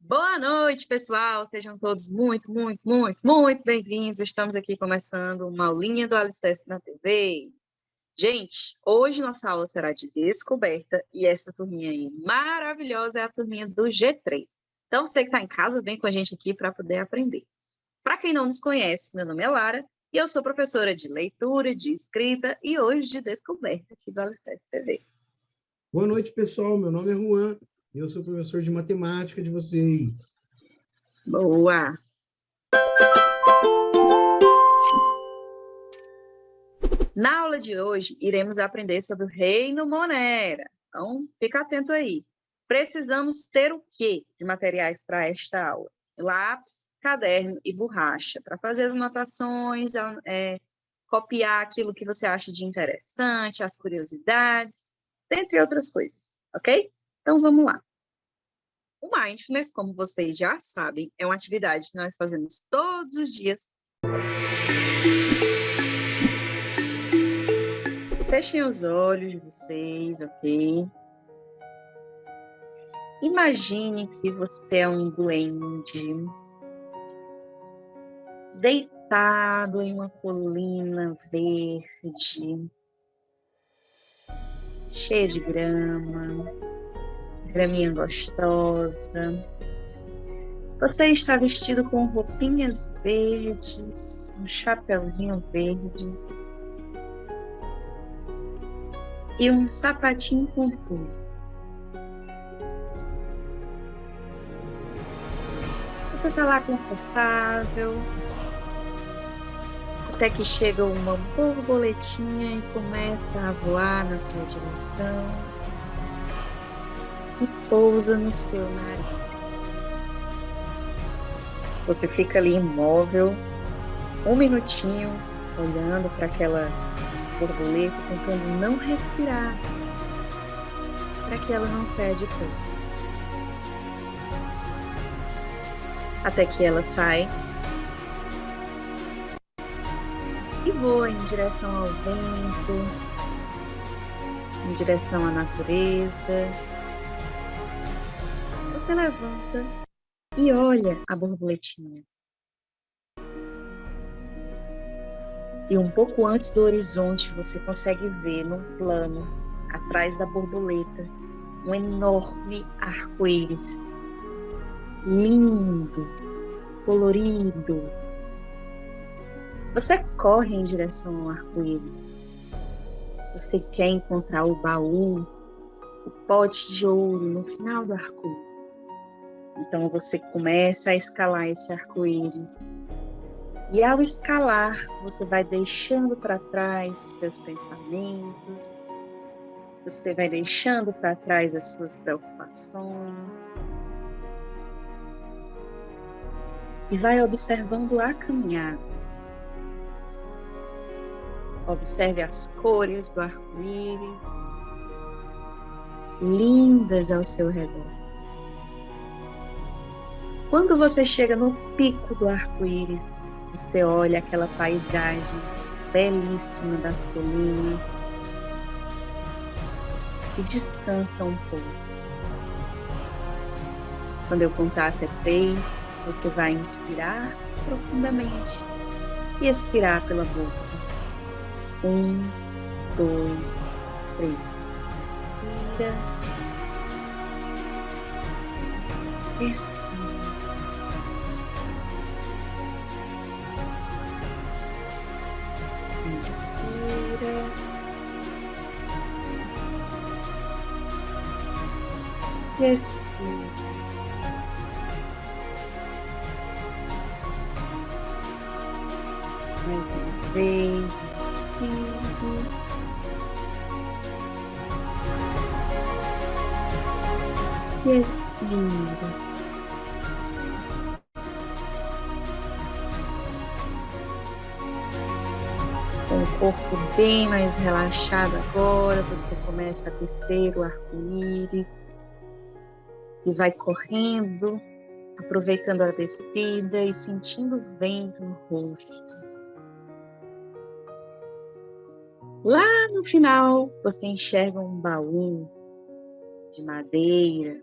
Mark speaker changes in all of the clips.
Speaker 1: Boa noite, pessoal. Sejam todos muito bem-vindos. Estamos aqui começando uma aulinha do Alicerce na TV. Gente, hoje nossa aula será de descoberta e essa turminha aí maravilhosa é a turminha do G3. Então, você que está em casa, vem com a gente aqui para poder aprender. Para quem não nos conhece, meu nome é Lara e eu sou professora de leitura, de escrita e hoje de descoberta aqui do Alicerce TV.
Speaker 2: Boa noite, pessoal. Meu nome é Juan e eu sou professor de matemática de vocês.
Speaker 1: Boa! Na aula de hoje, iremos aprender sobre o Reino Monera. Então, fica atento aí. Precisamos ter o quê de materiais para esta aula? Lápis, caderno e borracha, para fazer as anotações, copiar aquilo que você acha de interessante, as curiosidades, dentre outras coisas, ok? Então, vamos lá. O Mindfulness, como vocês já sabem, é uma atividade que nós fazemos todos os dias. Fechem os olhos de vocês, ok? Imagine que você é um duende deitado em uma colina verde, cheia de grama, graminha gostosa. Você está vestido com roupinhas verdes, um chapeuzinho verde e um sapatinho comprido. Você está lá confortável, até que chega uma borboletinha e começa a voar na sua direção e pousa no seu nariz. Você fica ali imóvel, um minutinho, olhando para aquela borboleta, tentando não respirar, para que ela não saia de perto. Até que ela sai e voa em direção ao vento, em direção à natureza. Você levanta e olha a borboletinha. E um pouco antes do horizonte, você consegue ver num plano, atrás da borboleta, um enorme arco-íris. Lindo, colorido. Você corre em direção ao arco-íris. Você quer encontrar o baú, o pote de ouro no final do arco-íris. Então você começa a escalar esse arco-íris. E ao escalar, você vai deixando para trás os seus pensamentos. Você vai deixando para trás as suas preocupações. E vai observando a caminhada. Observe as cores do arco-íris, lindas ao seu redor. Quando você chega no pico do arco-íris, você olha aquela paisagem belíssima das colinas e descansa um pouco. Quando eu contar até 3, você vai inspirar profundamente e expirar pela boca. 1, 2, 3. Inspira. Expira. Inspira. Expira. Mais uma vez, inspire. E expire. Com o corpo bem mais relaxado agora, você começa a descer o arco-íris e vai correndo, aproveitando a descida e sentindo o vento no rosto. Lá no final, você enxerga um baú de madeira.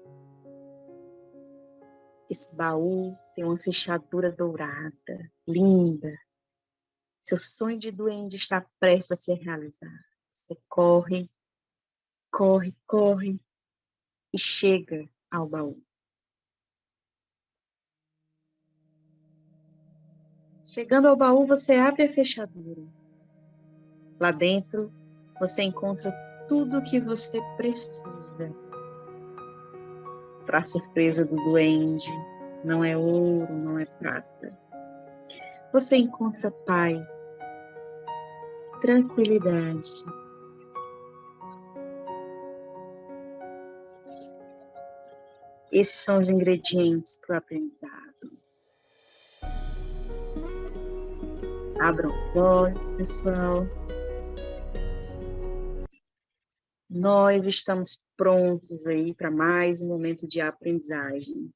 Speaker 1: Esse baú tem uma fechadura dourada, linda. Seu sonho de duende está prestes a se realizar. Você corre, corre, corre e chega ao baú. Chegando ao baú, você abre a fechadura. Lá dentro, você encontra tudo o que você precisa. Para a surpresa do duende, não é ouro, não é prata. Você encontra paz, tranquilidade. Esses são os ingredientes para o aprendizado. Abram os olhos, pessoal. Nós estamos prontos aí para mais um momento de aprendizagem.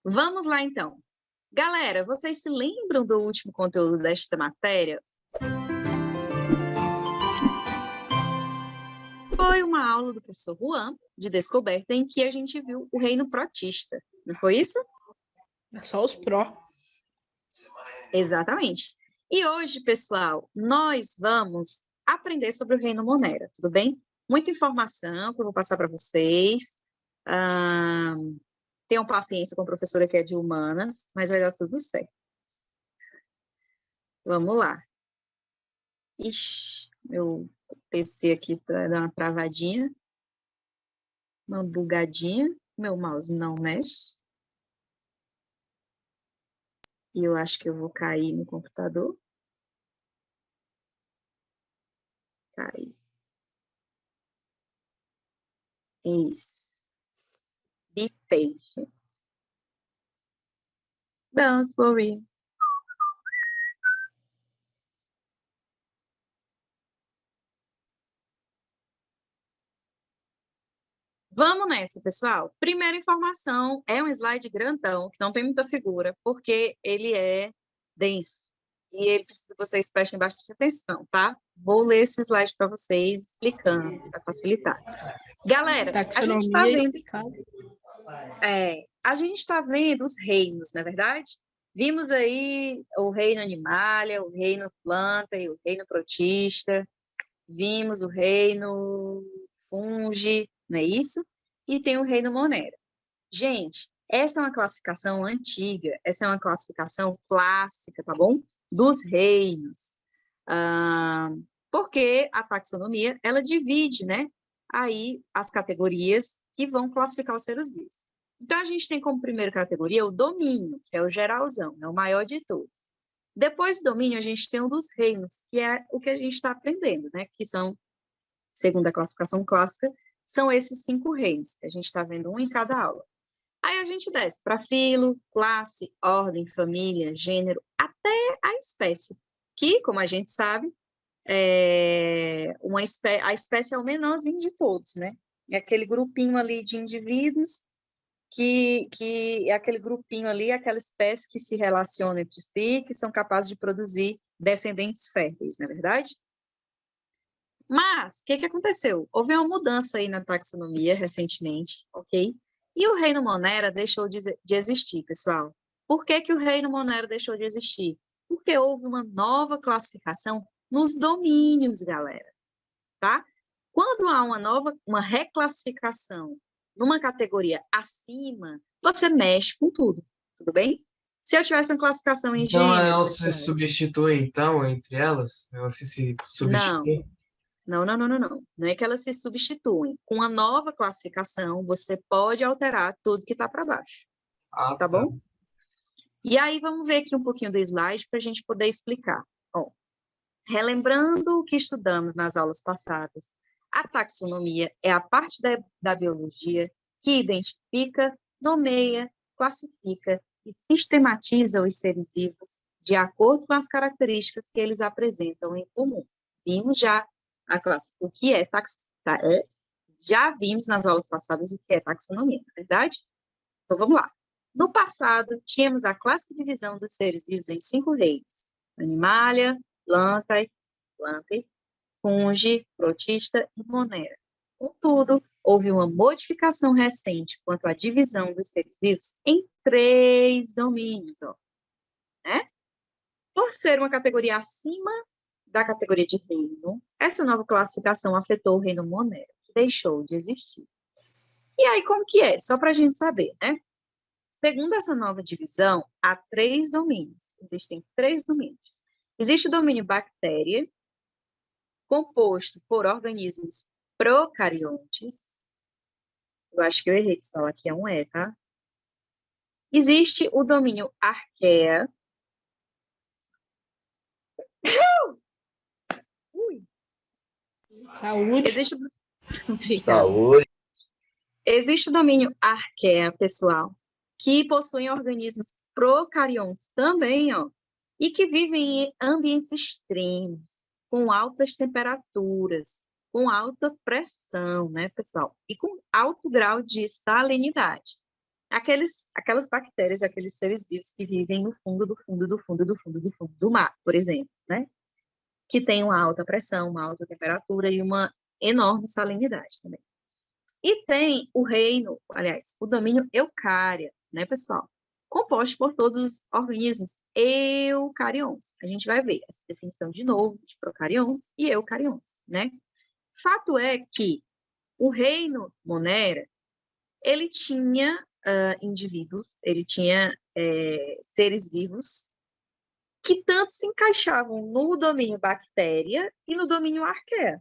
Speaker 1: Vamos lá, então. Galera, vocês se lembram do último conteúdo desta matéria? Foi uma aula do professor Juan, de descoberta, em que a gente viu o reino protista. Não foi isso?
Speaker 3: É só os pró.
Speaker 1: Exatamente. E hoje, pessoal, nós vamos aprender sobre o reino Monera, tudo bem? Muita informação que eu vou passar para vocês. Tenham paciência com a professora que é de humanas, mas vai dar tudo certo. Vamos lá. Ixi, meu PC aqui tá dando uma travadinha, uma bugadinha. Meu mouse não mexe. E eu acho que eu vou cair no computador. Cair. Isso. Be patient. Don't worry. Vamos nessa, pessoal. Primeira informação, é um slide grandão, que não tem muita figura, porque ele é denso. E ele precisa que vocês prestem bastante atenção, tá? Vou ler esse slide para vocês, explicando, para facilitar. Galera, a gente está vendo... a gente está vendo os reinos, não é verdade? Vimos aí o reino animalia, o reino planta e o reino protista. Vimos o reino fungi, não é isso? E tem o reino monera. Gente, essa é uma classificação antiga, essa é uma classificação clássica, tá bom? Dos reinos. Porque a taxonomia, ela divide, né? Aí as categorias que vão classificar os seres vivos. Então, a gente tem como primeira categoria o domínio, que é o geralzão, é o maior de todos. Depois do domínio, a gente tem um dos reinos, que é o que a gente está aprendendo, né? Que são, segundo a classificação clássica, são esses 5 reinos, que a gente está vendo um em cada aula. Aí a gente desce para filo, classe, ordem, família, gênero, até a espécie, que, como a gente sabe, a espécie é o menorzinho de todos, né? É aquele grupinho ali de indivíduos que é aquele grupinho ali, aquela espécie que se relaciona entre si, que são capazes de produzir descendentes férteis, não é verdade? Mas, o que aconteceu? Houve uma mudança aí na taxonomia recentemente, ok? E o reino Monera deixou de existir, pessoal. Por que o reino Monera deixou de existir? Porque houve uma nova classificação nos domínios, galera, tá? Quando há uma reclassificação numa categoria acima, você mexe com tudo bem? Se eu tivesse uma classificação em
Speaker 4: Então,
Speaker 1: gênero...
Speaker 4: elas se substituem, então, entre elas? Elas se substituem?
Speaker 1: Não. Não é que elas se substituem. Com a nova classificação, você pode alterar tudo que está para baixo. Tá bom? E aí, vamos ver aqui um pouquinho do slide para a gente poder explicar. Ó, relembrando o que estudamos nas aulas passadas, a taxonomia é a parte da biologia que identifica, nomeia, classifica e sistematiza os seres vivos de acordo com as características que eles apresentam em comum. Vimos já o que é taxonomia. Já vimos nas aulas passadas o que é taxonomia, não é verdade? Então, vamos lá. No passado, tínhamos a clássica divisão dos seres vivos em 5 reinos: Animalia, Plantae, Fungi, Protista e Monera. Contudo, houve uma modificação recente quanto à divisão dos seres vivos em 3 domínios, né? Por ser uma categoria acima da categoria de reino, essa nova classificação afetou o reino Monera, que deixou de existir. E aí, como que é? Só para a gente saber, né? Segundo essa nova divisão, há 3 domínios. Existem 3 domínios. Existe o domínio bactéria, composto por organismos procariontes. Eu acho que eu errei, pessoal. Aqui é um E, tá? Existe o domínio arqueia.
Speaker 3: Saúde.
Speaker 5: Saúde.
Speaker 1: Existe o domínio arqueia, pessoal, que possuem organismos procariontes também, e que vivem em ambientes extremos, com altas temperaturas, com alta pressão, né, pessoal? E com alto grau de salinidade. Aquelas bactérias, aqueles seres vivos que vivem no fundo do mar, por exemplo, né? Que tem uma alta pressão, uma alta temperatura e uma enorme salinidade também. E tem o reino, aliás, o domínio eucária, né, pessoal? Composto por todos os organismos eucariontes. A gente vai ver essa definição de novo de procariontes e eucariontes, né? Fato é que o reino Monera, ele tinha indivíduos, ele tinha seres vivos que tanto se encaixavam no domínio bactéria e no domínio arqueia.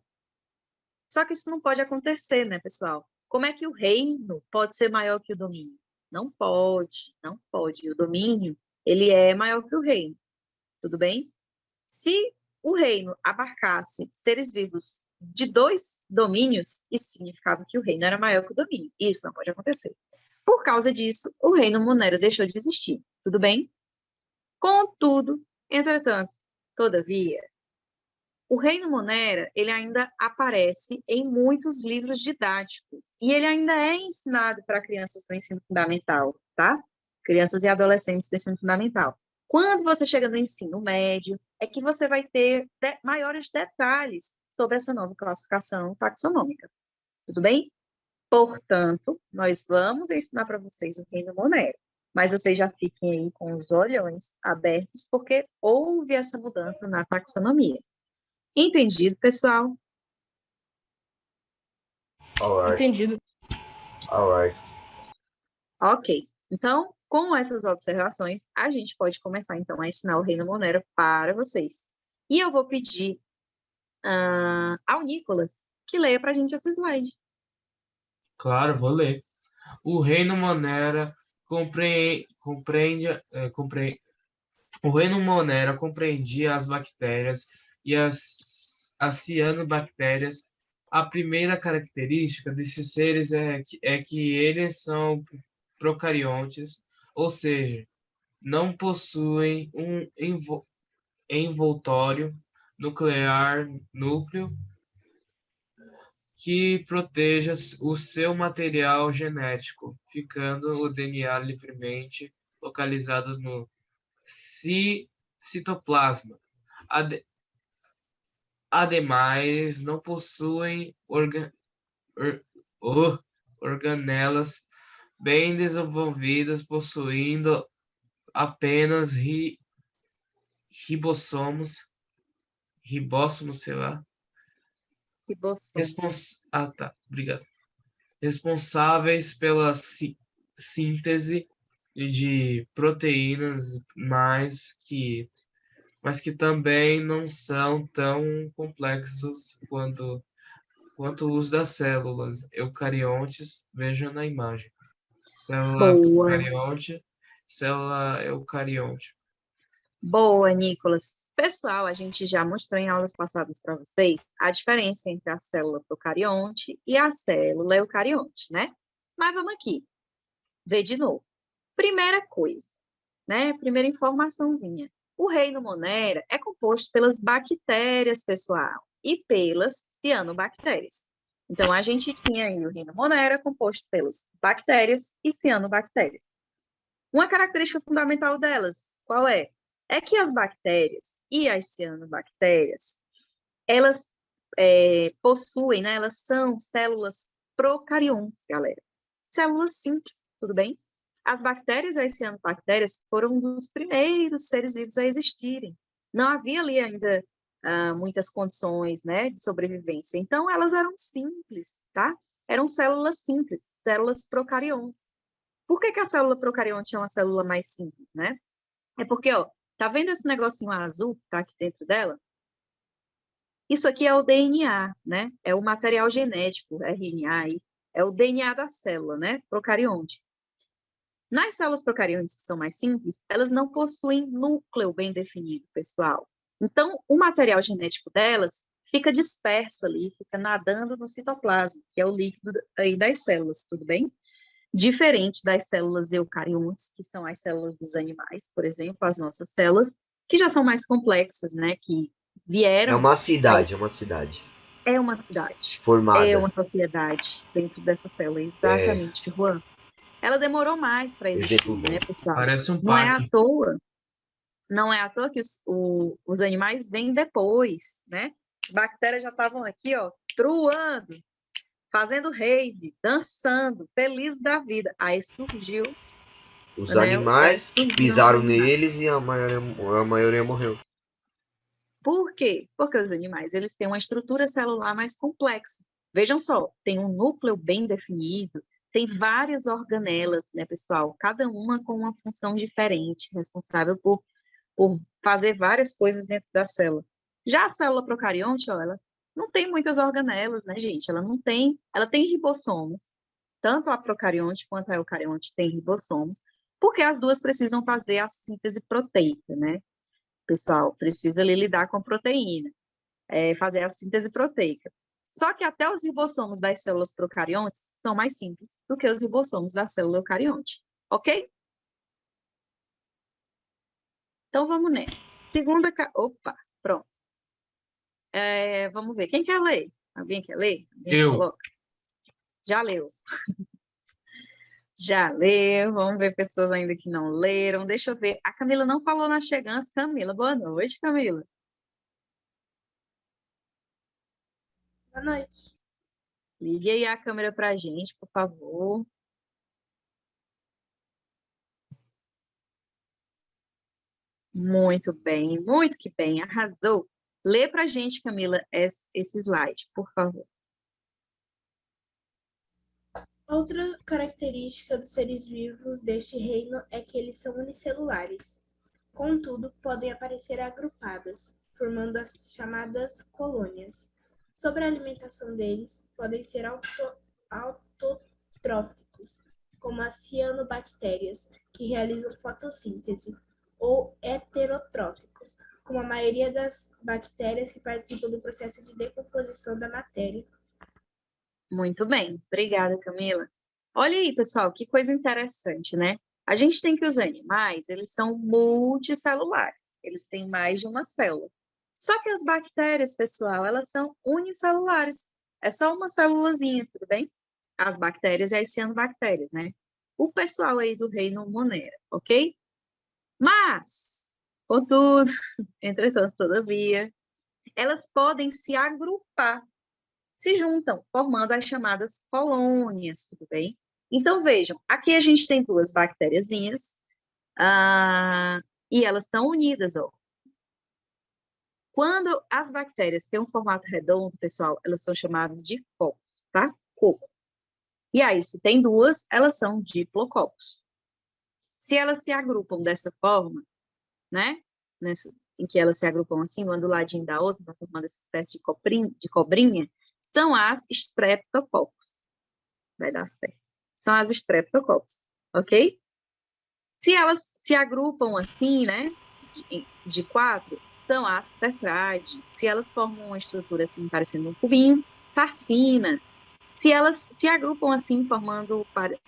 Speaker 1: Só que isso não pode acontecer, né, pessoal? Como é que o reino pode ser maior que o domínio? Não pode, não pode. O domínio, ele é maior que o reino, tudo bem? Se o reino abarcasse seres vivos de 2 domínios, isso significava que o reino era maior que o domínio. Isso não pode acontecer. Por causa disso, o reino Monera deixou de existir, tudo bem? Contudo, entretanto, todavia, o reino Monera, ele ainda aparece em muitos livros didáticos e ele ainda é ensinado para crianças do ensino fundamental, tá? Crianças e adolescentes do ensino fundamental. Quando você chega no ensino médio, é que você vai ter maiores detalhes sobre essa nova classificação taxonômica, tudo bem? Portanto, nós vamos ensinar para vocês o reino Monera, mas vocês já fiquem aí com os olhões abertos, porque houve essa mudança na taxonomia. Entendido, pessoal?
Speaker 5: Alright.
Speaker 3: Entendido.
Speaker 5: Alright.
Speaker 1: Ok. Então, com essas observações, a gente pode começar, então, a ensinar o reino Monera para vocês. E eu vou pedir ao Nicolas que leia para a gente esse slide.
Speaker 4: Claro, vou ler. O reino Monera o reino Monera compreendia as bactérias e as cianobactérias. A primeira característica desses seres é que eles são procariontes, ou seja, não possuem um envoltório nuclear núcleo que proteja o seu material genético, ficando o DNA livremente localizado no citoplasma. Ademais, não possuem organelas bem desenvolvidas, possuindo apenas ribossomos, sei lá. Obrigado. Responsáveis pela síntese de proteínas, mas que também não são tão complexos quanto os das células eucariontes. Vejam na imagem. Célula procarionte, célula eucarionte.
Speaker 1: Boa, Nicolas. Pessoal, a gente já mostrou em aulas passadas para vocês a diferença entre a célula procarionte e a célula eucarionte, né? Mas vamos aqui ver de novo. Primeira coisa, né? Primeira informaçãozinha. O reino Monera é composto pelas bactérias, pessoal, e pelas cianobactérias. Então, a gente tinha aí o reino Monera composto pelas bactérias e cianobactérias. Uma característica fundamental delas, qual é? é que as bactérias e as cianobactérias, elas possuem, né? Elas são células procariontes, galera. Células simples, tudo bem? As bactérias e as cianobactérias foram um dos primeiros seres vivos a existirem. Não havia ali ainda muitas condições, né, de sobrevivência. Então, elas eram simples, tá? Eram células simples, células procariontes. Por que a célula procarionte é uma célula mais simples, né? É porque, ó, tá vendo esse negocinho azul que tá aqui dentro dela? Isso aqui é o DNA, né? É o material genético, RNA aí. É o DNA da célula, né? Procarionte. Nas células procariontes que são mais simples, elas não possuem núcleo bem definido, pessoal. Então, o material genético delas fica disperso ali, fica nadando no citoplasma, que é o líquido aí das células, tudo bem? Diferente das células eucariontes, que são as células dos animais, por exemplo, as nossas células, que já são mais complexas, né? Que vieram.
Speaker 5: É uma cidade, é uma cidade.
Speaker 1: É uma cidade.
Speaker 5: Formada.
Speaker 1: É uma sociedade dentro dessa célula, exatamente, Juan. Ela demorou mais para existir, né, pessoal?
Speaker 4: Parece um
Speaker 1: Não é à
Speaker 4: parque.
Speaker 1: toa. Não é à toa que os animais vêm depois, né? As bactérias já estavam aqui, ó, truando, fazendo rave, dançando, felizes da vida. Aí surgiu,
Speaker 5: Os
Speaker 1: né,
Speaker 5: animais pisaram
Speaker 1: os animais.
Speaker 5: neles e a maioria morreu.
Speaker 1: Por quê? Porque os animais, eles têm uma estrutura celular mais complexa. Vejam só, tem um núcleo bem definido, tem várias organelas, né, pessoal? Cada uma com uma função diferente, responsável por fazer várias coisas dentro da célula. Já a célula procarionte, ó, ela não tem muitas organelas, né, gente? Ela tem ribossomos. Tanto a procarionte quanto a eucarionte tem ribossomos, porque as duas precisam fazer a síntese proteica, né? Pessoal, precisa ali lidar com proteína, fazer a síntese proteica. Só que até os ribossomos das células procariontes são mais simples do que os ribossomos da célula eucarionte, ok? Então, vamos nessa. Opa, pronto. Vamos ver. Quem quer ler? Alguém quer ler? Alguém se coloca? Já leu. Já leu. Vamos ver pessoas ainda que não leram. Deixa eu ver. A Camila não falou na chegança. Camila, boa noite, Camila.
Speaker 3: Boa noite.
Speaker 1: Ligue aí a câmera para a gente, por favor. Muito que bem, arrasou. Lê para a gente, Camila, esse slide, por favor.
Speaker 6: Outra característica dos seres vivos deste reino é que eles são unicelulares. Contudo, podem aparecer agrupadas, formando as chamadas colônias. Sobre a alimentação deles, podem ser autotróficos, como as cianobactérias, que realizam fotossíntese, ou heterotróficos, como a maioria das bactérias que participam do processo de decomposição da matéria.
Speaker 1: Muito bem, obrigada, Camila. Olha aí, pessoal, que coisa interessante, né? A gente tem que os animais, eles são multicelulares, eles têm mais de uma célula. Só que as bactérias, pessoal, elas são unicelulares. É só uma célulazinha, tudo bem? As bactérias e as cianobactérias, né? O pessoal aí do reino Monera, ok? Mas, contudo, entretanto, todavia, elas podem se agrupar, se juntam, formando as chamadas colônias, tudo bem? Então, vejam, aqui a gente tem duas bactériazinhas, e elas estão unidas, ó. Quando as bactérias têm um formato redondo, pessoal, elas são chamadas de cocos, tá? Coco. E aí, se tem duas, elas são diplococos. Se elas se agrupam dessa forma, né? Em que elas se agrupam assim, uma do ladinho da outra, formando essa espécie de cobrinha, são as streptococcus. Vai dar certo. São as streptococcus, ok? Se elas se agrupam assim, né? De quatro, são as tetrade. Se elas formam uma estrutura assim, parecendo um cubinho, sarcina. Se elas se agrupam assim, formando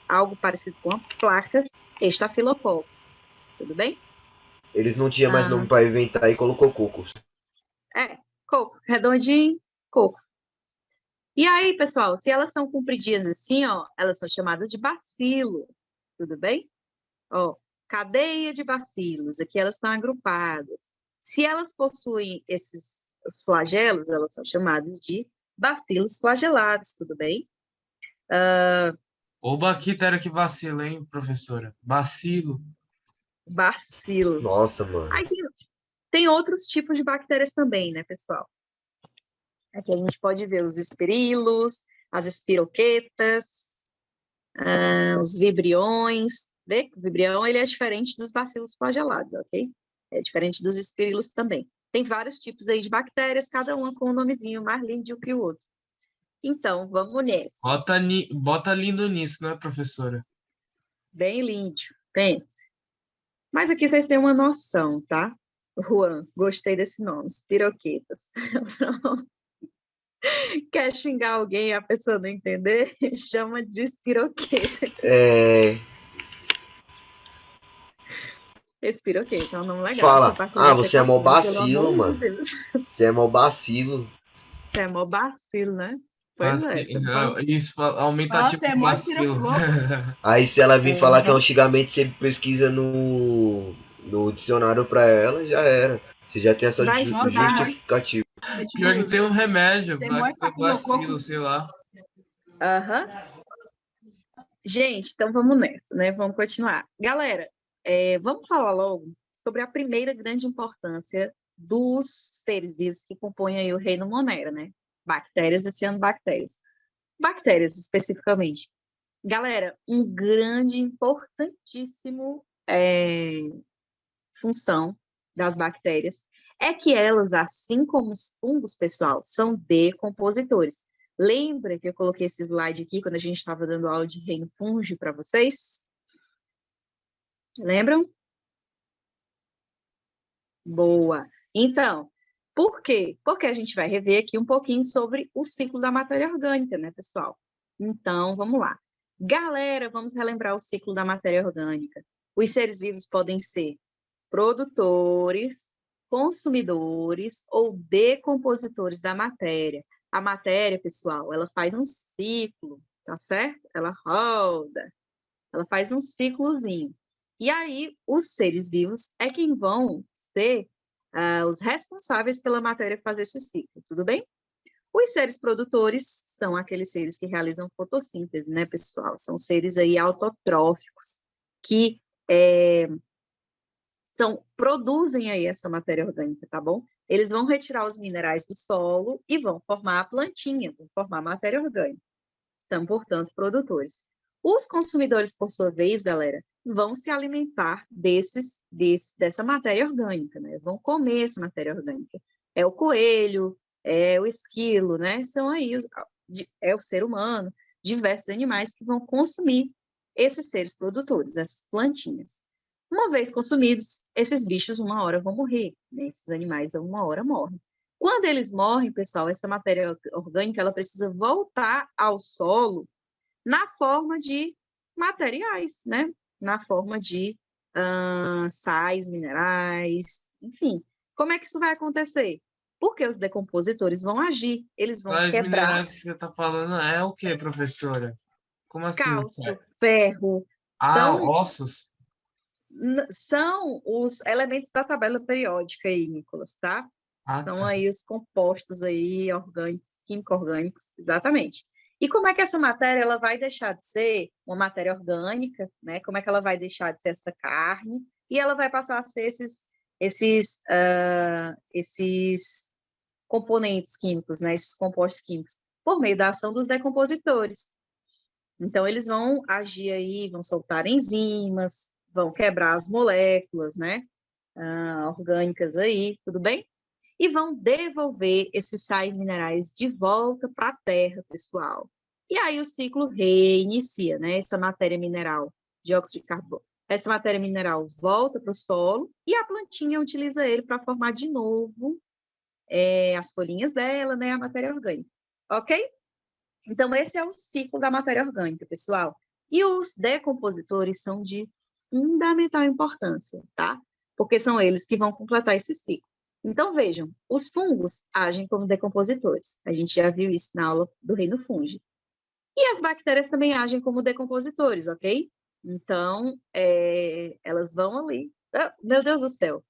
Speaker 1: algo parecido com uma placa, estafilococcus. Tudo bem?
Speaker 5: Eles não tinham mais nome para inventar e colocou cocos.
Speaker 1: Coco, redondinho, coco. E aí, pessoal, se elas são compridinhas assim, ó, elas são chamadas de bacilo. Tudo bem? Ó, cadeia de bacilos, aqui elas estão agrupadas. Se elas possuem esses os flagelos, elas são chamadas de bacilos flagelados, tudo bem?
Speaker 4: Ô, bactéria que vacila, hein, professora? Bacilo.
Speaker 1: Bacilo.
Speaker 5: Nossa, mano.
Speaker 1: Aí tem outros tipos de bactérias também, né, pessoal? Aqui a gente pode ver os espirilos, as espiroquetas, os vibriões. Vê que o vibrião ele é diferente dos bacilos flagelados, ok? É diferente dos espirilos também. Tem vários tipos aí de bactérias, cada uma com um nomezinho mais lindo que o outro. Então, vamos nessa.
Speaker 4: Bota lindo nisso, não é, professora?
Speaker 1: Bem lindo, pense. Mas aqui vocês têm uma noção, tá? Juan, gostei desse nome, espiroquetas. Quer xingar alguém e a pessoa não entender? Chama de espiroqueta. Espiroqueta é um nome legal.
Speaker 5: Fala.
Speaker 1: Você tá com
Speaker 5: Você é mó
Speaker 1: pelo
Speaker 5: bacilo,
Speaker 1: amor de
Speaker 5: mano.
Speaker 1: Deus.
Speaker 5: Você é mó bacilo.
Speaker 1: Você é mó bacilo, né? Pois é.
Speaker 4: Isso aumenta
Speaker 3: Nossa,
Speaker 4: tipo
Speaker 3: é mó
Speaker 4: vacilo.
Speaker 5: Aí se ela vir falar que é um
Speaker 1: Uhum.
Speaker 5: xingamento, você pesquisa no dicionário pra ela, já era. Você já tem essa
Speaker 1: Vai estudar.
Speaker 5: justificativa.
Speaker 4: Pior que tem um remédio,
Speaker 3: Você
Speaker 4: bacilo, sei lá.
Speaker 1: Aham. Gente, então vamos nessa, né? Vamos continuar. Galera, vamos falar logo sobre a primeira grande importância dos seres vivos que compõem aí o reino Monera, né? Bactérias e cianobactérias. Bactérias, especificamente. Galera, um grande, importantíssimo função das bactérias é que elas, assim como os fungos, pessoal, são decompositores. Lembra que eu coloquei esse slide aqui quando a gente estava dando aula de reino fúngeo para vocês? Lembram? Boa. Então, por quê? Porque a gente vai rever aqui um pouquinho sobre o ciclo da matéria orgânica, né, pessoal? Então, vamos lá. Galera, vamos relembrar o ciclo da matéria orgânica. Os seres vivos podem ser produtores, consumidores ou decompositores da matéria. A matéria, pessoal, ela faz um ciclo, tá certo? Ela roda, ela faz um ciclozinho. E aí, os seres vivos é quem vão ser os responsáveis pela matéria fazer esse ciclo, tudo bem? Os seres produtores são aqueles seres que realizam fotossíntese, né, pessoal? São seres aí autotróficos, que produzem aí essa matéria orgânica, tá bom? Eles vão retirar os minerais do solo e vão formar a plantinha, vão formar a matéria orgânica. São, portanto, produtores. Os consumidores, por sua vez, galera, vão se alimentar dessa matéria orgânica, né? Vão comer essa matéria orgânica. É o coelho, é o esquilo, né? São aí, é o ser humano, diversos animais que vão consumir esses seres produtores, essas plantinhas. Uma vez consumidos, esses bichos uma hora vão morrer, né? Esses animais uma hora morrem. Quando eles morrem, pessoal, essa matéria orgânica ela precisa voltar ao solo na forma de materiais, né? Na forma de sais, minerais, enfim. Como é que isso vai acontecer? Porque os decompositores vão agir, eles vão
Speaker 4: Mas
Speaker 1: quebrar
Speaker 4: minerais que você está falando é o que, professora? Como assim?
Speaker 1: cálcio, ferro,
Speaker 4: Ossos?
Speaker 1: são os elementos da tabela periódica aí, Nicolas, tá? São
Speaker 4: Tá.
Speaker 1: aí os compostos aí orgânicos, químico-orgânicos, exatamente. E como é que essa matéria ela vai deixar de ser uma matéria orgânica, né? Como é que ela vai deixar de ser essa carne e ela vai passar a ser esses componentes químicos, né? Esses compostos químicos, por meio da ação dos decompositores. Então, eles vão agir aí, vão soltar enzimas, vão quebrar as moléculas, né? Orgânicas aí, tudo bem? E vão devolver esses sais minerais de volta para a terra, pessoal. E aí o ciclo reinicia, né? Essa matéria mineral, dióxido de carbono, essa matéria mineral volta para o solo e a plantinha utiliza ele para formar de novo as folhinhas dela, né? A matéria orgânica, ok? Então, esse é o ciclo da matéria orgânica, pessoal. E os decompositores são de fundamental importância, tá? Porque são eles que vão completar esse ciclo. Então, vejam, os fungos agem como decompositores. A gente já viu isso na aula do reino fúngico. E as bactérias também agem como decompositores, ok? Então, elas vão ali. Ah, meu Deus do céu.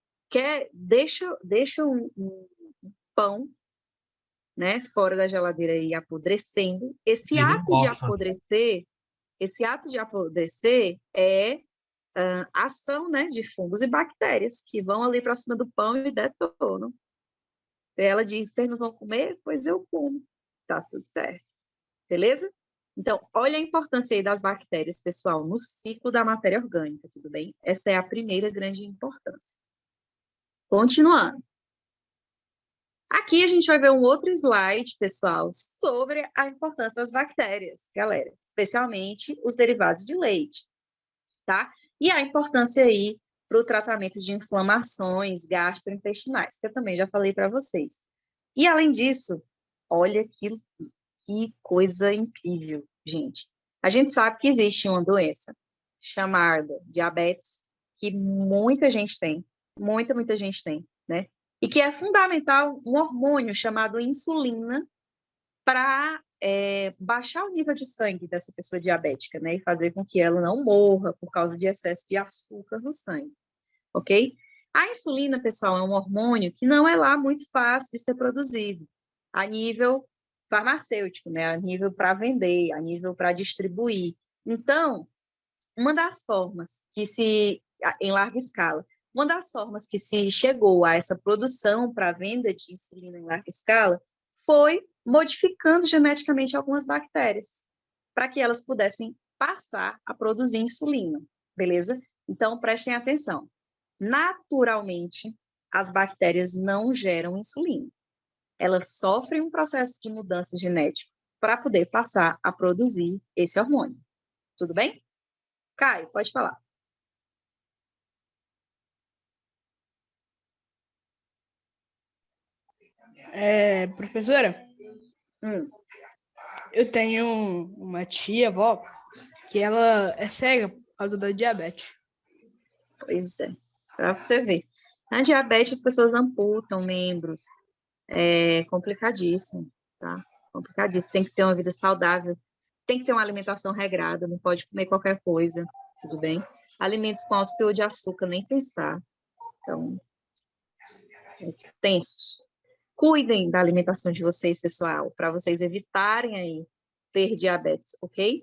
Speaker 1: Deixa um pão, né, fora da geladeira e apodrecendo. Esse
Speaker 4: Ele
Speaker 1: ato de
Speaker 4: mofa.
Speaker 1: apodrecer é ação, né, de fungos e bactérias que vão ali para cima do pão e detonam. Ela diz: vocês não vão comer? Pois eu como. Tá tudo certo. Beleza? Então, olha a importância aí das bactérias, pessoal, no ciclo da matéria orgânica, tudo bem? Essa é a primeira grande importância. Continuando. Aqui a gente vai ver um outro slide, pessoal, sobre a importância das bactérias, galera, especialmente os derivados de leite, tá? E a importância aí para o tratamento de inflamações gastrointestinais, que eu também já falei para vocês. E além disso, olha que coisa incrível, gente. A gente sabe que existe uma doença chamada diabetes, que muita gente tem, muita gente tem, né? E que é fundamental um hormônio chamado insulina para baixar o nível de sangue dessa pessoa diabética, né? E fazer com que ela não morra por causa de excesso de açúcar no sangue, ok? A insulina, pessoal, é um hormônio que não é lá muito fácil de ser produzido a nível farmacêutico, né? A nível para vender, a nível para distribuir. Então, uma das formas em larga escala, uma das formas que se chegou a essa produção para venda de insulina em larga escala foi modificando geneticamente algumas bactérias, para que elas pudessem passar a produzir insulina, beleza? Então, prestem atenção. Naturalmente, as bactérias não geram insulina. Elas sofrem um processo de mudança genética para poder passar a produzir esse hormônio. Tudo bem? Caio, pode falar.
Speaker 7: Professora, eu tenho uma tia, avó, que ela é cega por causa da diabetes.
Speaker 1: Pois é, para você ver. Na diabetes, as pessoas amputam membros. É complicadíssimo, tá? Complicadíssimo. Tem que ter uma vida saudável, tem que ter uma alimentação regrada, não pode comer qualquer coisa, tudo bem? Alimentos com alto teor de açúcar, nem pensar. Então, é tenso. Cuidem da alimentação de vocês, pessoal, para vocês evitarem aí ter diabetes, ok?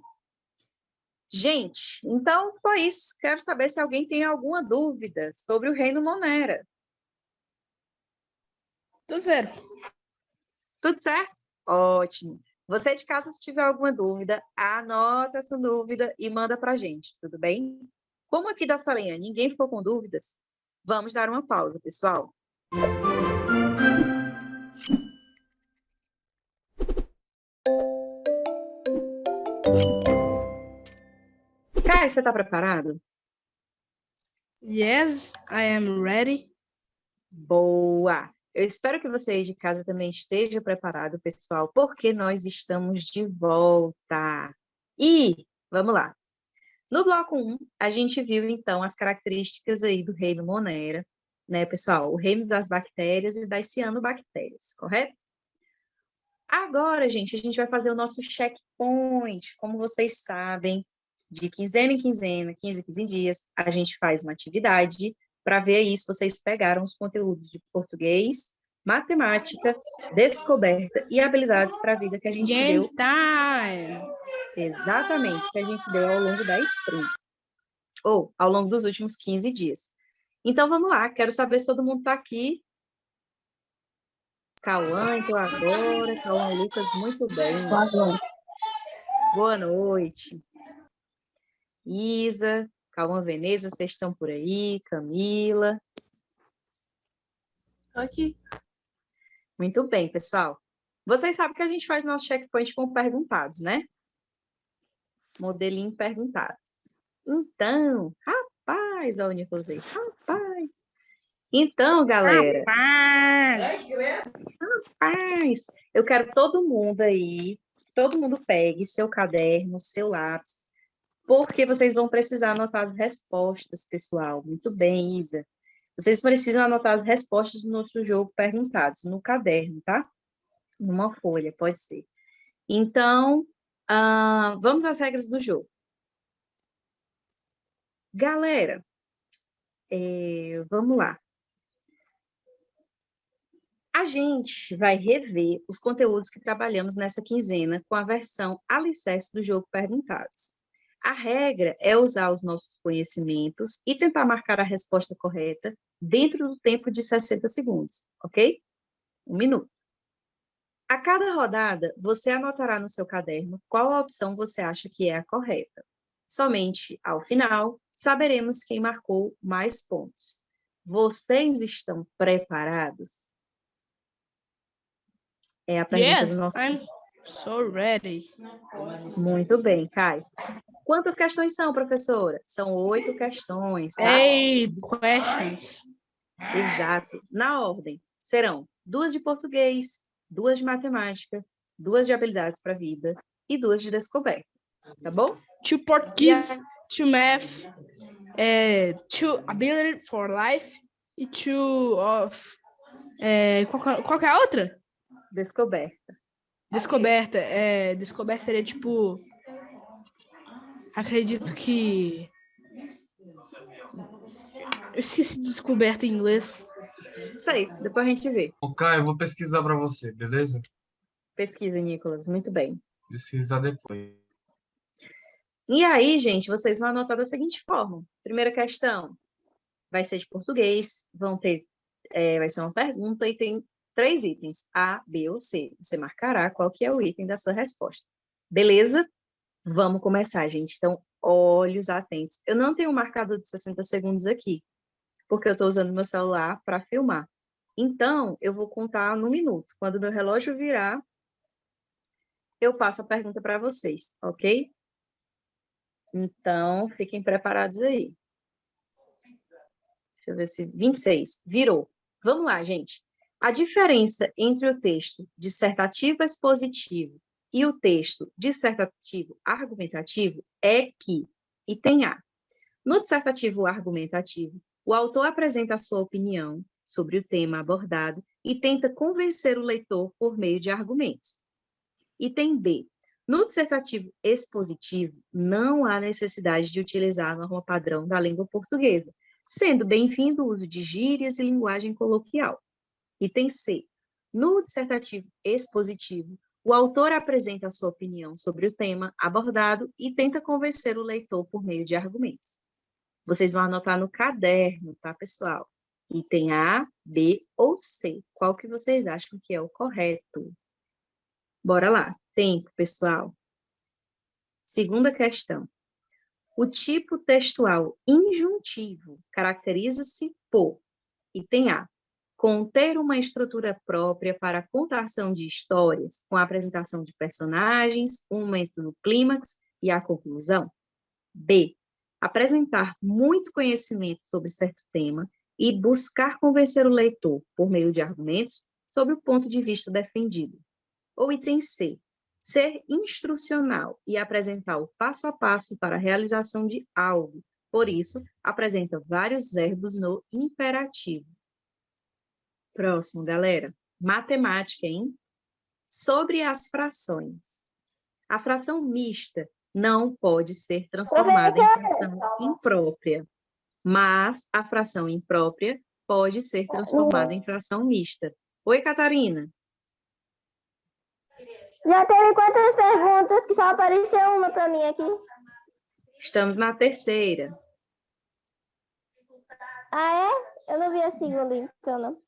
Speaker 1: Gente, então foi isso. Quero saber se alguém tem alguma dúvida sobre o reino Monera.
Speaker 7: Do zero.
Speaker 1: Tudo certo? Ótimo. Você de casa, se tiver alguma dúvida, anota essa dúvida e manda para a gente, tudo bem? Como aqui da salinha ninguém ficou com dúvidas, vamos dar uma pausa, pessoal. Caio, você está preparado?
Speaker 7: Yes, I am ready.
Speaker 1: Boa! Eu espero que você aí de casa também esteja preparado, pessoal, porque nós estamos de volta. E, vamos lá. No bloco 1, a gente viu, então, as características aí do reino Monera, né, pessoal? O reino das bactérias e das cianobactérias, correto? Agora, gente, a gente vai fazer o nosso checkpoint. Como vocês sabem, de quinzena em quinzena, 15 em 15 dias, a gente faz uma atividade para ver aí se vocês pegaram os conteúdos de português, matemática, descoberta e habilidades para a vida que a gente
Speaker 7: Game
Speaker 1: deu.
Speaker 7: time.
Speaker 1: Exatamente, que a gente deu ao longo da sprint, ou ao longo dos últimos 15 dias. Então, vamos lá, quero saber se todo mundo está aqui. Cauã entrou agora, Cauã e Lucas, muito bem. Boa noite. Isa, Cauã, Veneza, vocês estão por aí? Camila.
Speaker 6: Aqui.
Speaker 1: Muito bem, pessoal. Vocês sabem que a gente faz nosso checkpoint com perguntados, né? Modelinho perguntado. Então, rapaz, a Uniposei, rapaz. Então, galera. Rapaz, eu quero todo mundo aí, todo mundo pegue seu caderno, seu lápis, porque vocês vão precisar anotar as respostas, pessoal. Muito bem, Isa. Vocês precisam anotar as respostas do nosso jogo perguntados no caderno, tá? Numa folha, pode ser. Então, vamos às regras do jogo. Galera, vamos lá. A gente vai rever os conteúdos que trabalhamos nessa quinzena com a versão alicerce do jogo Perguntados. A regra é usar os nossos conhecimentos e tentar marcar a resposta correta dentro do tempo de 60 segundos, ok? 1 minuto. A cada rodada, você anotará no seu caderno qual a opção você acha que é a correta. Somente ao final, saberemos quem marcou mais pontos. Vocês estão preparados? É a pergunta do
Speaker 7: Yes,
Speaker 1: nosso...
Speaker 7: I'm so ready.
Speaker 1: Muito bem, Caio. Quantas questões são, professora? São 8 questões, tá?
Speaker 7: 8 questions.
Speaker 1: Exato. Na ordem, serão 2 de português, 2 de matemática, 2 de habilidades para a vida e 2 de descoberta, tá bom?
Speaker 7: 2 Portuguese, 2 Math, 2 Ability for Life e 2 of... qual que é a outra?
Speaker 1: Descoberta.
Speaker 7: Descoberta. Descoberta seria tipo... Acredito que... Eu esqueci de descoberta em inglês.
Speaker 1: Isso aí, depois a gente vê.
Speaker 4: Ô, Caio, eu vou pesquisar para você, beleza?
Speaker 1: Pesquisa, Nicolas, muito bem.
Speaker 4: Pesquisar depois.
Speaker 1: E aí, gente, vocês vão anotar da seguinte forma. Primeira questão vai ser de português, vai ser uma pergunta e tem 3 itens, A, B ou C. Você marcará qual que é o item da sua resposta. Beleza? Vamos começar, gente. Então, olhos atentos. Eu não tenho um marcador de 60 segundos aqui, porque eu estou usando meu celular para filmar. Então, eu vou contar no minuto. Quando o meu relógio virar, eu passo a pergunta para vocês, ok? Então, fiquem preparados aí. Deixa eu ver se... 26. Virou. Vamos lá, gente. A diferença entre o texto dissertativo expositivo e o texto dissertativo argumentativo é que, item A, no dissertativo argumentativo, o autor apresenta a sua opinião sobre o tema abordado e tenta convencer o leitor por meio de argumentos. Item B, no dissertativo expositivo, não há necessidade de utilizar a norma padrão da língua portuguesa, sendo bem-vindo o uso de gírias e linguagem coloquial. Item C, no dissertativo expositivo, o autor apresenta a sua opinião sobre o tema abordado e tenta convencer o leitor por meio de argumentos. Vocês vão anotar no caderno, tá, pessoal? Item A, B ou C. Qual que vocês acham que é o correto? Bora lá. Tempo, pessoal. Segunda questão. O tipo textual injuntivo caracteriza-se por, item A, conter uma estrutura própria para a contação de histórias, com a apresentação de personagens, um momento no clímax e a conclusão. B, apresentar muito conhecimento sobre certo tema e buscar convencer o leitor, por meio de argumentos, sobre o ponto de vista defendido. Ou item C, ser instrucional e apresentar o passo a passo para a realização de algo. Por isso, apresenta vários verbos no imperativo. Próximo, galera. Matemática, hein? Sobre as frações. A fração mista não pode ser transformada em fração imprópria, mas a fração imprópria pode ser transformada em fração mista. Oi, Catarina.
Speaker 3: Já teve quantas perguntas que só apareceu uma para mim aqui?
Speaker 1: Estamos na terceira.
Speaker 3: Ah, é? Eu não vi a segunda, então, não.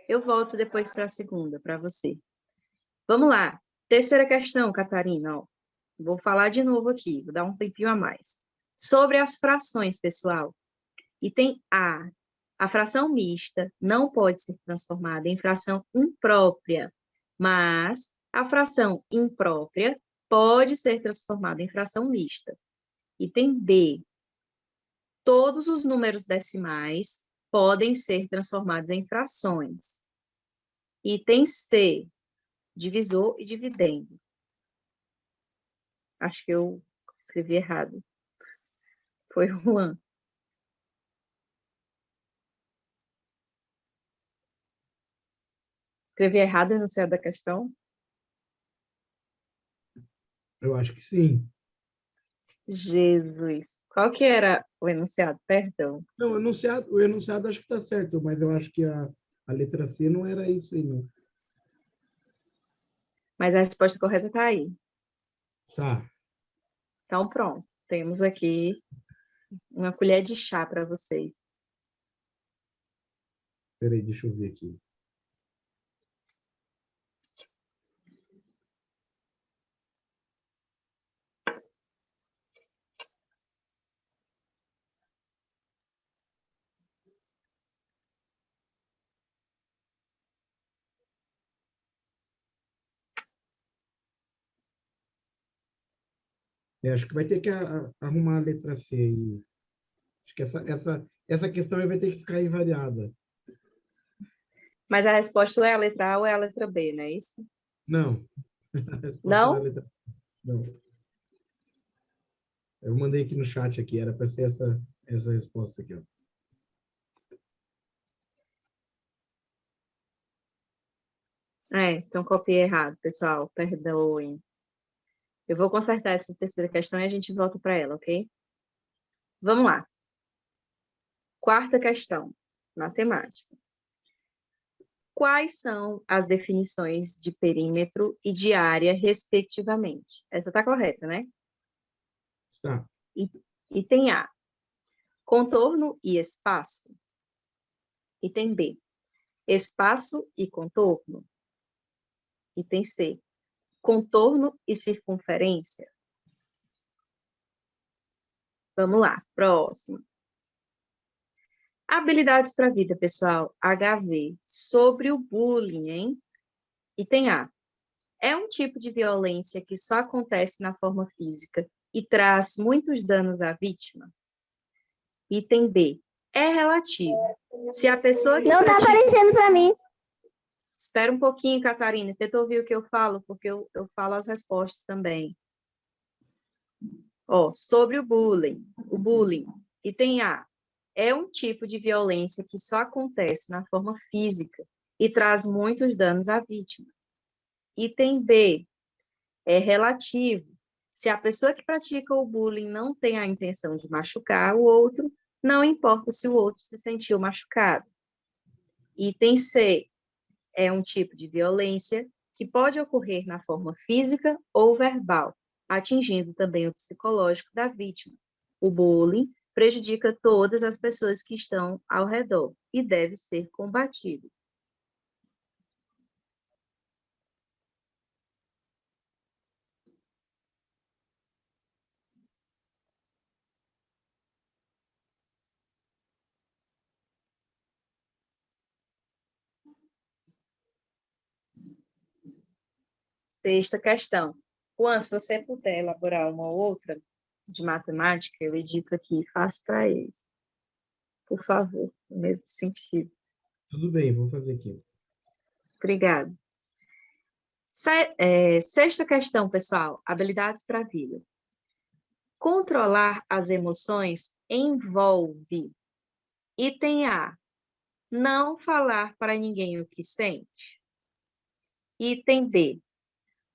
Speaker 1: Eu volto depois para a segunda, para você. Vamos lá. Terceira questão, Catarina. Ó. Vou falar de novo aqui, vou dar um tempinho a mais. Sobre as frações, pessoal. Item A. A fração mista não pode ser transformada em fração imprópria, mas a fração imprópria pode ser transformada em fração mista. Item B. Todos os números decimais podem ser transformados em frações. Item C. Divisor e dividendo. Acho que eu escrevi errado. Foi Juan. Escrevi errado no céu da questão?
Speaker 2: Eu acho que sim.
Speaker 1: Jesus. Qual que era o enunciado? Perdão.
Speaker 2: Não, o enunciado acho que está certo, mas eu acho que a letra C não era isso aí, não.
Speaker 1: Mas a resposta correta está aí.
Speaker 2: Tá.
Speaker 1: Então, pronto. Temos aqui uma colher de chá para vocês.
Speaker 2: Peraí, deixa eu ver aqui. Acho que vai ter que arrumar a letra C aí. Acho que essa questão aí vai ter que ficar invariada.
Speaker 1: Mas a resposta ou é a letra A ou é a letra B, não é isso?
Speaker 2: Não. A resposta era a
Speaker 1: Não?
Speaker 2: letra não. Eu mandei aqui no chat aqui, era para ser essa resposta aqui, ó.
Speaker 1: Então copiei errado, pessoal. Perdoem. Eu vou consertar essa terceira questão e a gente volta para ela, ok? Vamos lá. Quarta questão, matemática. Quais são as definições de perímetro e de área, respectivamente? Essa está correta, né?
Speaker 2: Está.
Speaker 1: Item A, contorno e espaço. Item B, espaço e contorno. Item C, contorno e circunferência. Vamos lá, próximo. Habilidades para a vida, pessoal. HV, sobre o bullying, hein? Item A, é um tipo de violência que só acontece na forma física e traz muitos danos à vítima. Item B, é relativo. Se a pessoa que
Speaker 3: Não tá
Speaker 1: pratica...
Speaker 3: aparecendo para mim.
Speaker 1: Espera um pouquinho, Catarina, tenta ouvir o que eu falo, porque eu falo as respostas também. Ó, sobre o bullying. O bullying. Item A, é um tipo de violência que só acontece na forma física e traz muitos danos à vítima. Item B, é relativo. Se a pessoa que pratica o bullying não tem a intenção de machucar o outro, não importa se o outro se sentiu machucado. Item C, é um tipo de violência que pode ocorrer na forma física ou verbal, atingindo também o psicológico da vítima. O bullying prejudica todas as pessoas que estão ao redor e deve ser combatido. Sexta questão. Juan, se você puder elaborar uma outra de matemática, eu edito aqui e faço para eles. Por favor, no mesmo sentido.
Speaker 2: Tudo bem, vou fazer aqui.
Speaker 1: Obrigada. Sexta questão, pessoal. Habilidades para a vida. Controlar as emoções envolve. Item A. Não falar para ninguém o que sente. Item B.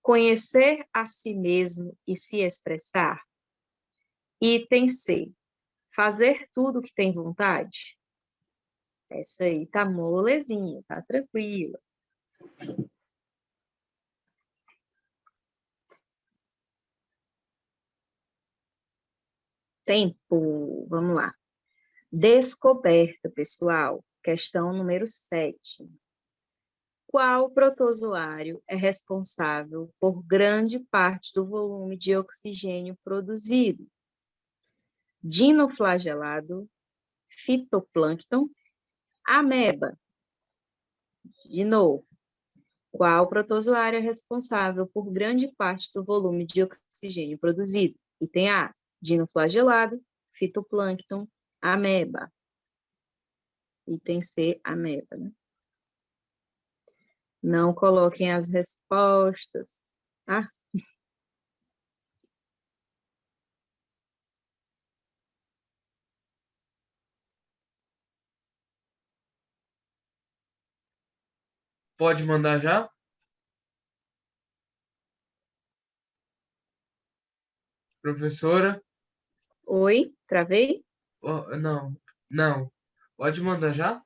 Speaker 1: Conhecer a si mesmo e se expressar. Item C. Fazer tudo o que tem vontade. Essa aí tá molezinha, tá tranquila. Tempo, vamos lá. Descoberta, pessoal. Questão número 7. Qual protozoário é responsável por grande parte do volume de oxigênio produzido? Dinoflagelado, fitoplâncton, ameba. De novo, qual protozoário é responsável por grande parte do volume de oxigênio produzido? Item A, dinoflagelado, fitoplâncton, ameba. Item C, ameba, né? Não coloquem as respostas. Ah,
Speaker 4: Pode mandar já? Professora?
Speaker 1: Oi, travei?
Speaker 4: Não, não. Pode mandar já?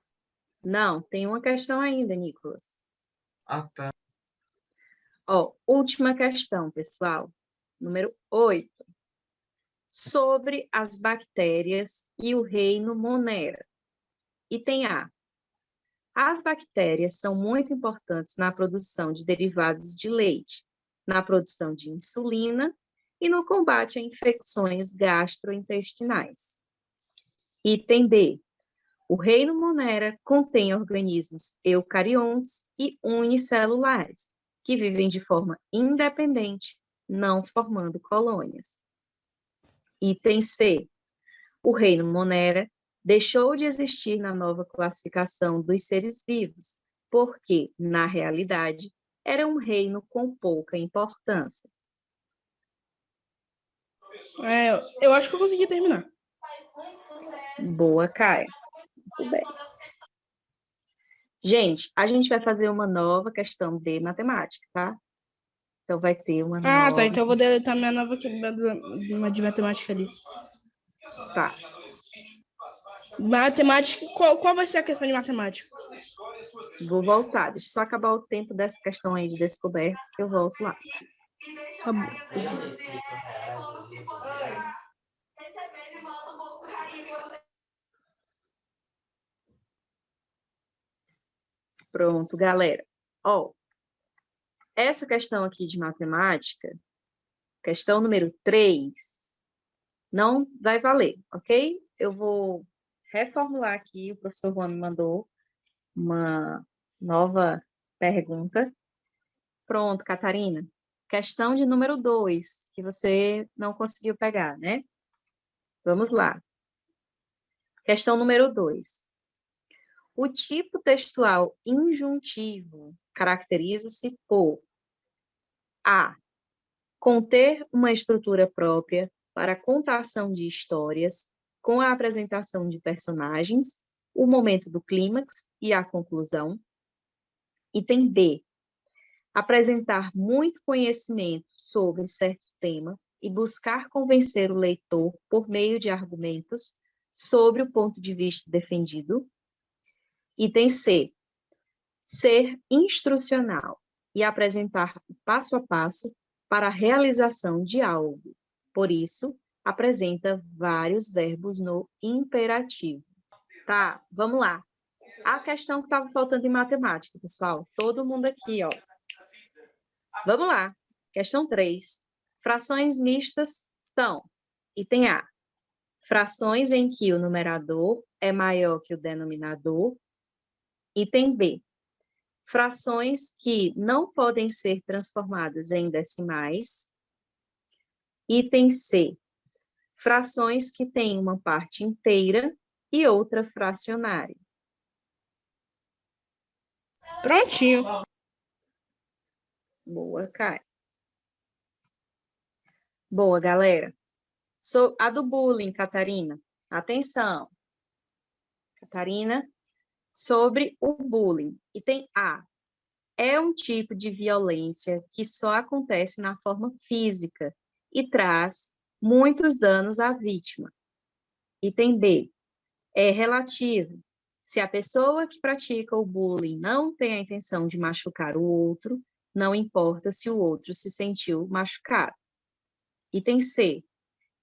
Speaker 1: Não, tem uma questão ainda, Nicolas.
Speaker 4: Ah, tá.
Speaker 1: Ó, última questão, pessoal. Número 8. Sobre as bactérias e o reino Monera. Item A. As bactérias são muito importantes na produção de derivados de leite, na produção de insulina e no combate a infecções gastrointestinais. Item B. O reino Monera contém organismos eucariontes e unicelulares, que vivem de forma independente, não formando colônias. Item C. O reino Monera deixou de existir na nova classificação dos seres vivos, porque, na realidade, era um reino com pouca importância.
Speaker 7: Eu acho que eu consegui terminar.
Speaker 1: Boa, Caia. Muito bem. Gente, a gente vai fazer uma nova questão de matemática, tá? Então, vai ter uma
Speaker 7: Ah,
Speaker 1: nova...
Speaker 7: tá. Então eu vou deletar minha nova uma de matemática ali.
Speaker 1: Tá.
Speaker 7: Matemática. Qual vai ser a questão de matemática?
Speaker 1: Vou voltar. Deixa eu só acabar o tempo dessa questão aí de descoberta, que eu volto lá.
Speaker 7: Tá bom.
Speaker 1: Pronto, galera. Ó, essa questão aqui de matemática, questão número 3, não vai valer, ok? Eu vou reformular aqui, o professor Juan me mandou uma nova pergunta. Pronto, Catarina. Questão de número 2, que você não conseguiu pegar, né? Vamos lá. Questão número 2. O tipo textual injuntivo caracteriza-se por A. Conter uma estrutura própria para a contação de histórias, com a apresentação de personagens, o momento do clímax e a conclusão. Item B. Apresentar muito conhecimento sobre certo tema e buscar convencer o leitor por meio de argumentos sobre o ponto de vista defendido. Item C. Ser instrucional e apresentar o passo a passo para a realização de algo. Por isso, apresenta vários verbos no imperativo. Tá, vamos lá. A questão que estava faltando em matemática, pessoal. Todo mundo aqui, ó. Vamos lá. Questão 3. Frações mistas são: item A. Frações em que o numerador é maior que o denominador. Item B. Frações que não podem ser transformadas em decimais. Item C. Frações que têm uma parte inteira e outra fracionária.
Speaker 7: Prontinho.
Speaker 1: Boa, Caio. Boa, galera. A do bullying, Catarina. Atenção. Catarina, sobre o bullying. Item A. É um tipo de violência que só acontece na forma física e traz muitos danos à vítima. Item B. É relativo. Se a pessoa que pratica o bullying não tem a intenção de machucar o outro, não importa se o outro se sentiu machucado. Item C.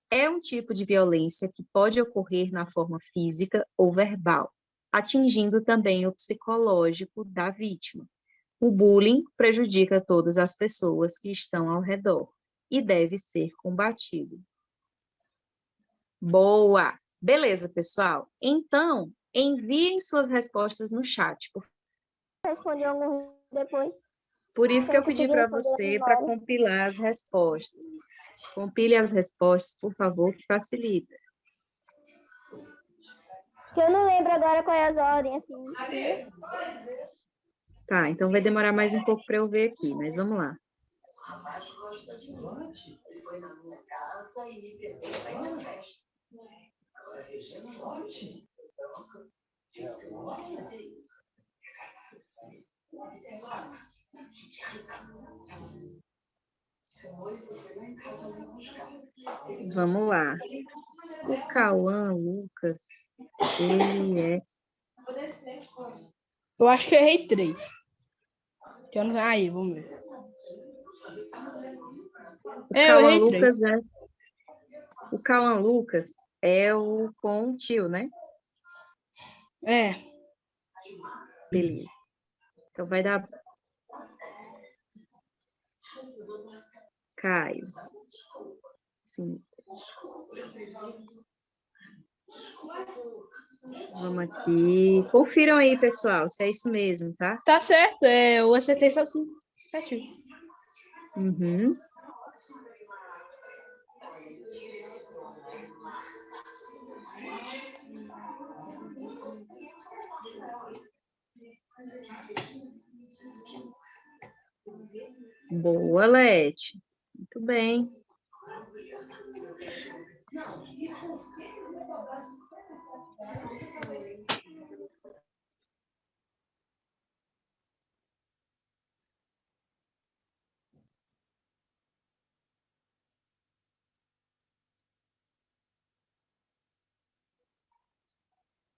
Speaker 1: É um tipo de violência que pode ocorrer na forma física ou verbal, atingindo também o psicológico da vítima. O bullying prejudica todas as pessoas que estão ao redor e deve ser combatido. Boa! Beleza, pessoal? Então, enviem suas respostas no chat.
Speaker 3: Respondi alguns depois.
Speaker 1: Por isso que eu pedi para você para
Speaker 3: agora.
Speaker 1: compilar as respostas. Compile as respostas, por favor, que facilita.
Speaker 3: Que eu não lembro agora qual é as ordens, assim.
Speaker 1: Tá, então vai demorar mais um pouco para eu ver aqui, mas vamos lá. Vamos lá. O Cauã Lucas, ele é...
Speaker 7: Eu acho que eu errei 3. Eu não... Aí, vamos ver.
Speaker 1: O
Speaker 7: Eu
Speaker 1: Cauã
Speaker 7: errei
Speaker 1: Lucas
Speaker 7: 3.
Speaker 1: O Cauã Lucas é o com o tio, né?
Speaker 7: É.
Speaker 1: Beleza. Então vai dar Caio. Sim. Vamos aqui. Confiram aí, pessoal, se é isso mesmo, tá?
Speaker 7: Tá certo. Eu acertei só 5. Certinho.
Speaker 1: Uhum. Boa, Lete. Muito bem.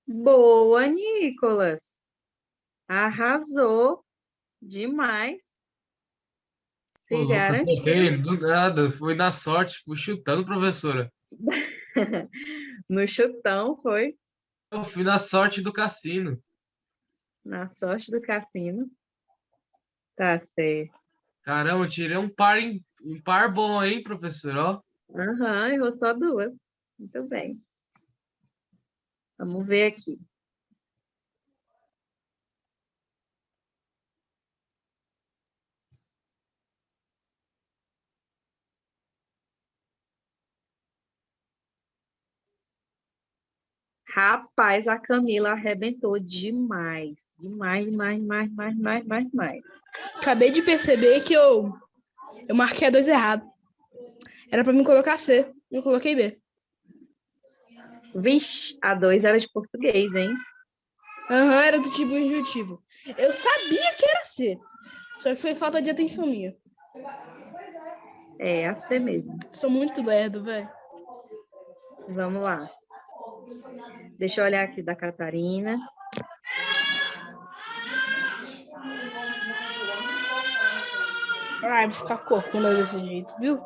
Speaker 1: Boa, Nicolas. Arrasou demais.
Speaker 4: Ô,
Speaker 1: Se
Speaker 4: louco,
Speaker 1: garantiu.
Speaker 4: acertei do nada. Fui na sorte, fui chutando, professora.
Speaker 1: No chutão, foi
Speaker 4: Eu fui na sorte do cassino.
Speaker 1: na sorte do cassino. Tá certo.
Speaker 4: Caramba, eu tirei um par bom, hein, professor? Ó.
Speaker 1: Aham, errou só 2. Muito bem. Vamos ver aqui. Rapaz, a Camila arrebentou demais. Demais, demais, demais, demais, demais, demais, demais.
Speaker 7: Acabei de perceber que eu marquei a 2 errado. Era pra mim colocar C. Eu coloquei B.
Speaker 1: Vixe, a 2 era de português, hein?
Speaker 7: Aham, era do tipo injuntivo. Eu sabia que era C. Só que foi falta de atenção minha.
Speaker 1: É, a C mesmo.
Speaker 7: Sou muito lerdo, velho.
Speaker 1: Vamos lá. Deixa eu olhar aqui da Catarina.
Speaker 7: Ai, vou ficar corcunda desse jeito, viu?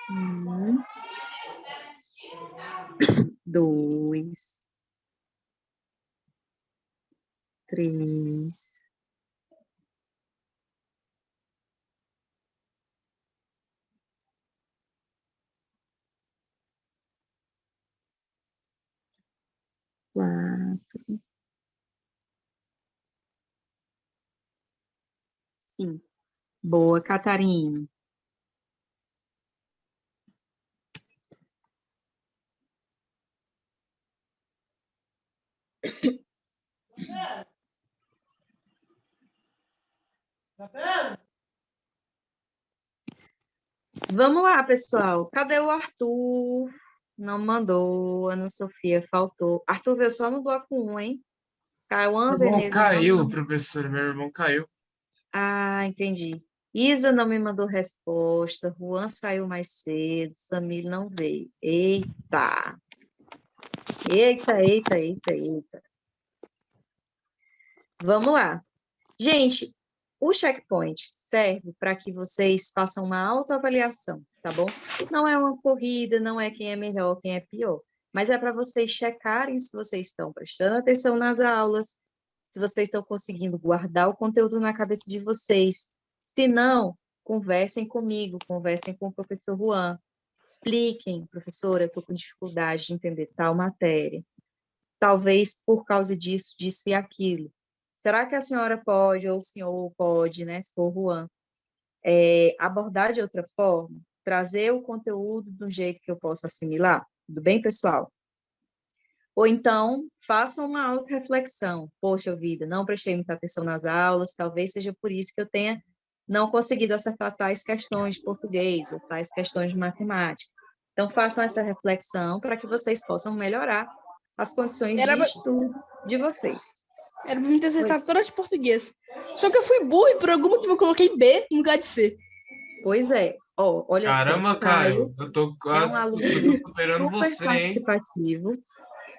Speaker 1: Um, 2, 3, 4, 5. Boa, Catarina. Vamos lá, pessoal. Cadê o Arthur? Não mandou. Ana Sofia faltou. Arthur veio só no bloco 1, hein? Cauã,
Speaker 4: Meu irmão
Speaker 1: Veneza.
Speaker 4: caiu, professor. Meu irmão caiu.
Speaker 1: Ah, entendi. Isa não me mandou resposta. Juan saiu mais cedo. Samir não veio. Eita. Eita, eita, eita, eita. Vamos lá. Gente, o checkpoint serve para que vocês façam uma autoavaliação, tá bom? Não é uma corrida, não é quem é melhor, quem é pior, mas é para vocês checarem se vocês estão prestando atenção nas aulas, se vocês estão conseguindo guardar o conteúdo na cabeça de vocês. Se não, conversem comigo, conversem com o professor Juan. Expliquem, professora, eu estou com dificuldade de entender tal matéria. Talvez por causa disso, disso e aquilo. Será que a senhora pode, ou o senhor pode, né, se for Juan, abordar de outra forma, trazer o conteúdo do jeito que eu possa assimilar? Tudo bem, pessoal? Ou então, façam uma auto-reflexão. Poxa vida, não prestei muita atenção nas aulas, talvez seja por isso que eu tenha não conseguido acertar tais questões de português ou tais questões de matemática. Então, façam essa reflexão para que vocês possam melhorar as condições de estudo de vocês.
Speaker 7: Era pra me ter acertado todas de português. Só que eu fui burro e por algum motivo eu coloquei B no lugar de C.
Speaker 1: Pois é. Ó, olha
Speaker 4: Caramba,
Speaker 1: só,
Speaker 4: Caio, eu tô
Speaker 1: é um
Speaker 4: quase
Speaker 1: aluno
Speaker 4: eu tô superando
Speaker 1: super
Speaker 4: você, hein?
Speaker 1: participativo.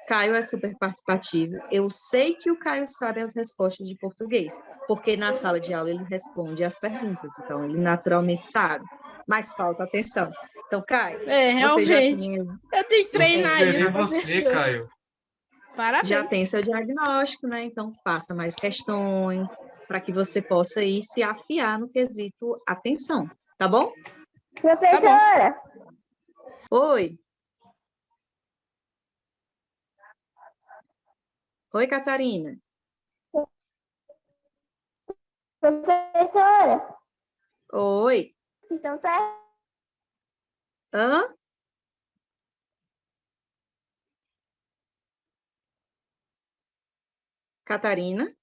Speaker 1: Caio é super participativo. Eu sei que o Caio sabe as respostas de português, porque na sala de aula ele responde as perguntas, então ele naturalmente sabe. Mas falta atenção. Então, Caio, você já
Speaker 7: Realmente.
Speaker 1: tem,
Speaker 7: Eu tenho que
Speaker 4: Eu
Speaker 7: treinar
Speaker 4: superei
Speaker 7: isso,
Speaker 4: você,
Speaker 7: professor.
Speaker 4: Caio.
Speaker 7: Parabéns.
Speaker 1: já tem seu diagnóstico, né? Então, faça mais questões para que você possa ir se afiar no quesito atenção, tá bom?
Speaker 3: Professora,
Speaker 1: Oi. Oi, Catarina.
Speaker 3: professora,
Speaker 1: Oi.
Speaker 3: então tá.
Speaker 1: Hã? Catarina?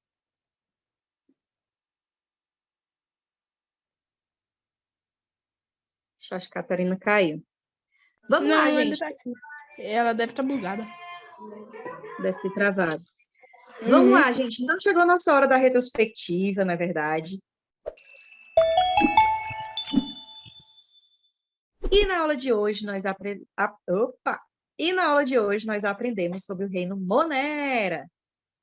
Speaker 1: Acho que a Catarina caiu. Vamos
Speaker 7: Não,
Speaker 1: lá,
Speaker 7: ela
Speaker 1: gente.
Speaker 7: tá aqui. Ela deve estar bugada.
Speaker 1: Deve ter travado. Vamos
Speaker 7: Uhum.
Speaker 1: lá, gente. Então chegou a nossa hora da retrospectiva, na verdade. E na aula de hoje nós aprendemos sobre o reino Monera,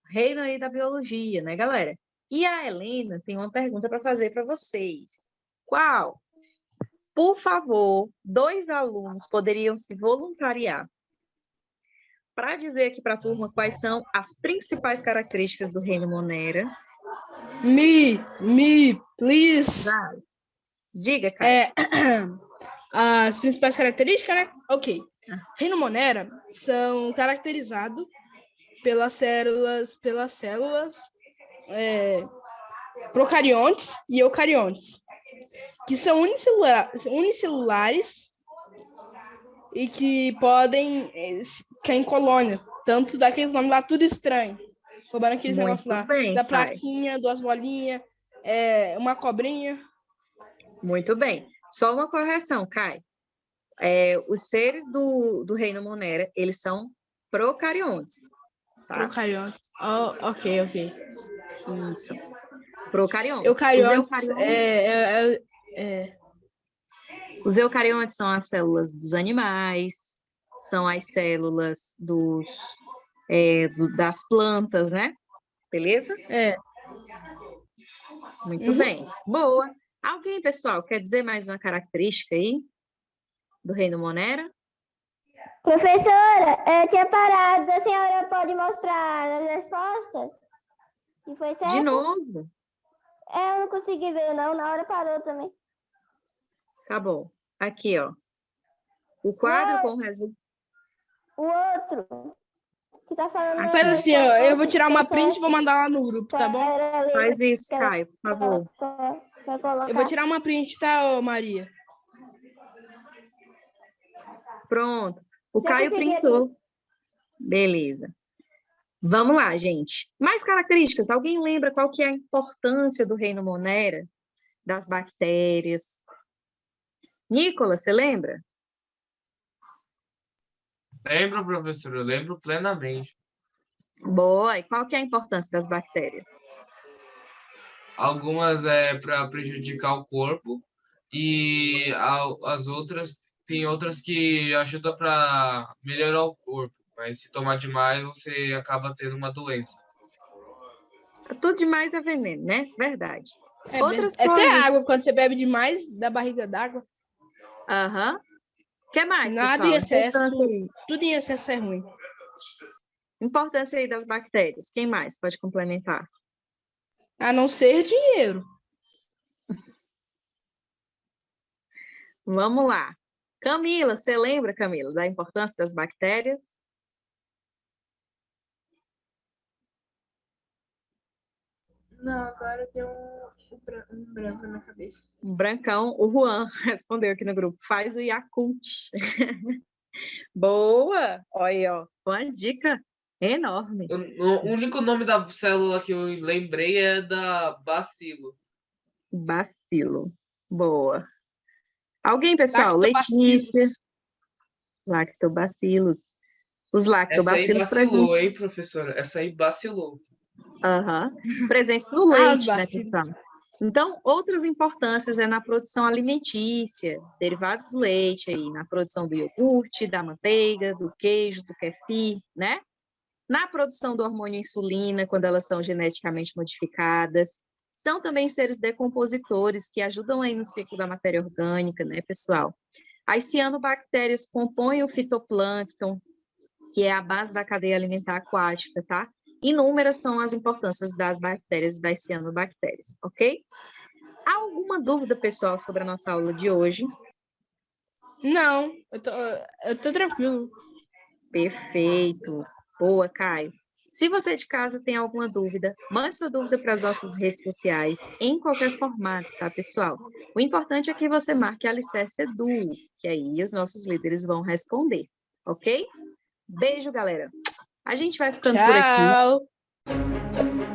Speaker 1: reino aí da biologia, né, galera? E a Helena tem uma pergunta para fazer para vocês. Qual? Por favor, 2 alunos poderiam se voluntariar para dizer aqui para a turma quais são as principais características do reino Monera.
Speaker 7: Me, please.
Speaker 1: Vai. Diga, Caio.
Speaker 7: As principais características, né? Ok. Reino Monera são caracterizados pelas células procariontes e eucariontes, que são unicelulares e que podem ficar em colônia, tanto daqueles nomes lá tudo estranho, roubando aqueles negócios lá,
Speaker 1: bem,
Speaker 7: da
Speaker 1: Caio.
Speaker 7: plaquinha, 2 bolinhas, uma cobrinha.
Speaker 1: Muito bem. Só uma correção, Caio. Os seres do reino Monera, eles são procariontes, tá?
Speaker 7: Procariontes. Oh, ok.
Speaker 1: Isso. Procariontes.
Speaker 7: Eucariontes
Speaker 1: Os eucariontes são as células dos animais, são as células das plantas, né? Beleza? Muito bem. Boa. Alguém, pessoal, quer dizer mais uma característica aí do reino Monera?
Speaker 3: Professora, eu tinha parado. A senhora pode mostrar as respostas? E foi certo?
Speaker 1: De novo?
Speaker 3: Eu não consegui ver, não. Na hora parou também.
Speaker 1: Tá bom. Aqui, ó. O quadro com o resultado.
Speaker 3: O outro, que tá falando...
Speaker 7: Faz assim, ó, eu vou tirar uma print e vou mandar lá no grupo, tá bom?
Speaker 1: Faz isso, Caio, por favor.
Speaker 7: Eu vou tirar uma print, tá, ô Maria?
Speaker 1: Pronto. O
Speaker 3: Já
Speaker 1: Caio
Speaker 3: consegui
Speaker 1: printou. Beleza. Vamos lá, gente. Mais características. Alguém lembra qual que é a importância do reino Monera? Das bactérias? Nicolas, você lembra?
Speaker 4: Lembro, professor, eu lembro plenamente.
Speaker 1: Boa. E qual que é a importância das bactérias?
Speaker 4: Algumas é para prejudicar o corpo e as outras tem outras que ajudam para melhorar o corpo, mas se tomar demais você acaba tendo uma doença.
Speaker 1: Tudo demais é veneno, né? Verdade. Outras
Speaker 7: Até
Speaker 1: coisas.
Speaker 7: água, quando você bebe demais, dá barriga d'água.
Speaker 1: Aham. O que mais,
Speaker 7: Nada
Speaker 1: pessoal?
Speaker 7: em excesso,
Speaker 1: Importância aí.
Speaker 7: tudo em excesso é ruim.
Speaker 1: Importância aí das bactérias. Quem mais pode complementar?
Speaker 7: A não ser dinheiro.
Speaker 1: Vamos lá. Camila, você lembra, Camila, da importância das bactérias?
Speaker 6: Não, agora deu um branco na cabeça.
Speaker 1: Um brancão. O Juan respondeu aqui no grupo. Faz o Yakult. Boa! Olha aí, ó. Uma dica enorme.
Speaker 4: O único nome da célula que eu lembrei é da bacilo.
Speaker 1: Bacilo. Boa. Alguém, pessoal?
Speaker 7: Lactobacilos.
Speaker 1: Letícia. Lactobacilos. Os
Speaker 4: Essa aí
Speaker 1: lactobacilos
Speaker 4: vacilou, hein, professora? Essa aí vacilou.
Speaker 1: Aham. Presentes no
Speaker 7: As
Speaker 1: leite, né,
Speaker 7: vacinas.
Speaker 1: pessoal? Então, outras importâncias é na produção alimentícia, derivados do leite aí, na produção do iogurte, da manteiga, do queijo, do kefir, né? Na produção do hormônio insulina, quando elas são geneticamente modificadas. São também seres decompositores que ajudam aí no ciclo da matéria orgânica, né, pessoal? As cianobactérias compõem o fitoplâncton, que é a base da cadeia alimentar aquática, tá? Inúmeras são as importâncias das bactérias e das cianobactérias, ok? Há alguma dúvida, pessoal, sobre a nossa aula de hoje?
Speaker 7: Não, eu tô tranquilo.
Speaker 1: Perfeito. Boa, Caio. Se você de casa tem alguma dúvida, mande sua dúvida para as nossas redes sociais, em qualquer formato, tá, pessoal? O importante é que você marque Alicerce Edu, que aí os nossos líderes vão responder, ok? Beijo, galera. A gente vai ficando por aqui.
Speaker 7: Tchau.